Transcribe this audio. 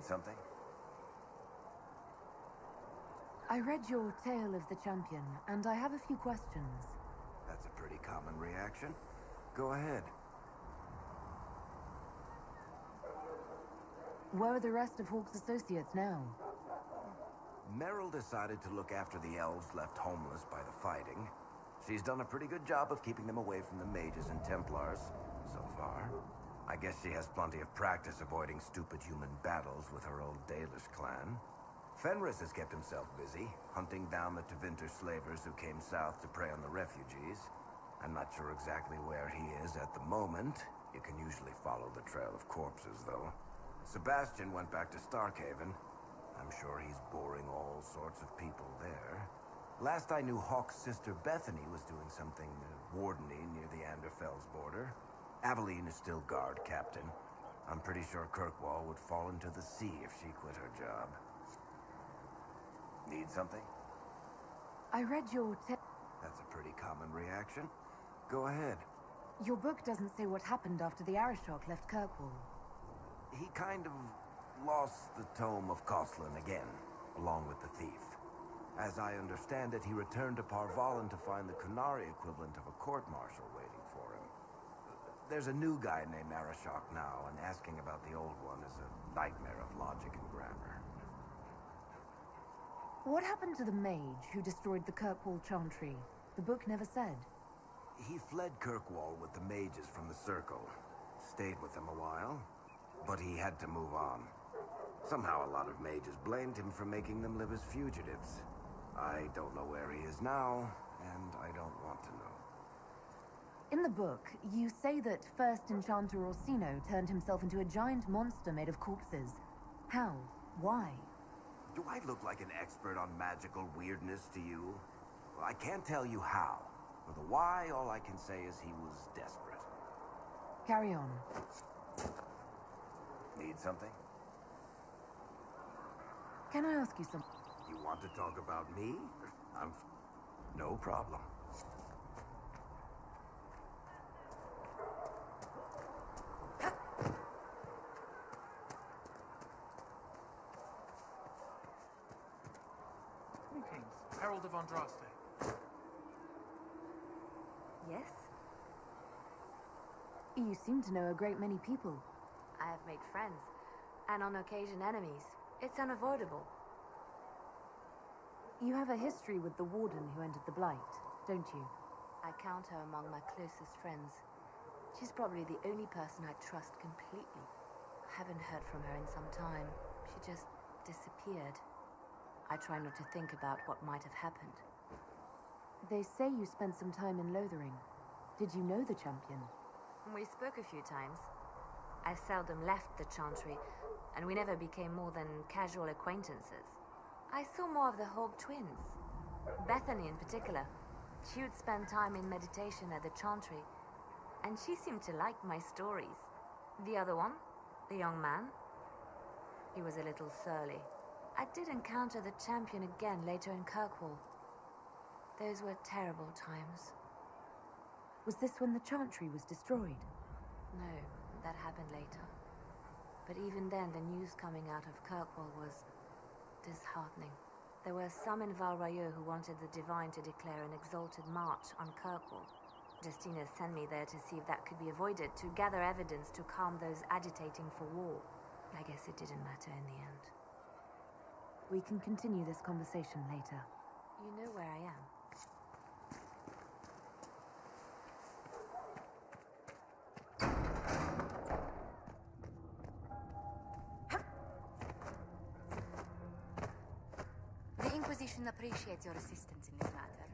Need something? I read your Tale of the Champion, and I have a few questions. That's a pretty common reaction. Go ahead. Where are the rest of Hawke's associates now? Meryl decided to look after the elves left homeless by the fighting. She's done a pretty good job of keeping them away from the mages and Templars, so far. I guess she has plenty of practice avoiding stupid human battles with her old Dalish clan. Fenris has kept himself busy, hunting down the Tevinter slavers who came south to prey on the refugees. I'm not sure exactly where he is at the moment. You can usually follow the trail of corpses, though. Sebastian went back to Starkhaven. I'm sure he's boring all sorts of people there. Last I knew, Hawke's sister Bethany was doing something wardening near the Anderfell's border. Aveline is still guard captain. I'm pretty sure Kirkwall would fall into the sea if she quit her job. Need something? I read your That's a pretty common reaction. Go ahead. Your book doesn't say what happened after the Arishok left Kirkwall. He kind of lost the tome of Coslin again, along with the thief. As I understand it, he returned to Parvalan to find the Kunari equivalent of a court-martial waiting for him. There's a new guy named Arishok now, and asking about the old one is a nightmare of logic and grammar. What happened to the mage who destroyed the Kirkwall Chantry? The book never said. He fled Kirkwall with the mages from the Circle. Stayed with them a while, but he had to move on. Somehow a lot of mages blamed him for making them live as fugitives. I don't know where he is now, and I don't want to know. In the book, you say that first Enchanter Orsino turned himself into a giant monster made of corpses. How? Why? Do I look like an expert on magical weirdness to you? Well, I can't tell you how. For the why, all I can say is he was desperate. Carry on. Need something? Can I ask you something? You want to talk about me? No problem. Greetings, Herald of Andraste. Yes? You seem to know a great many people. I have made friends, and on occasion enemies. It's unavoidable. You have a history with the Warden who entered the Blight, don't you? I count her among my closest friends. She's probably the only person I trust completely. I haven't heard from her in some time. She just disappeared. I try not to think about what might have happened. They say you spent some time in Lothering. Did you know the champion? We spoke a few times. I seldom left the Chantry, and we never became more than casual acquaintances. I saw more of the Hawke twins. Bethany in particular. She would spend time in meditation at the Chantry, and she seemed to like my stories. The other one, the young man, he was a little surly. I did encounter the champion again later in Kirkwall. Those were terrible times. Was this when the Chantry was destroyed? No, that happened later. But even then, the news coming out of Kirkwall was disheartening. There were some in Val Rayeux who wanted the Divine to declare an exalted march on Kirkwall. Justina sent me there to see if that could be avoided, to gather evidence to calm those agitating for war. I guess it didn't matter in the end. We can continue this conversation later. You know where I am. The Inquisition appreciates your assistance in this matter.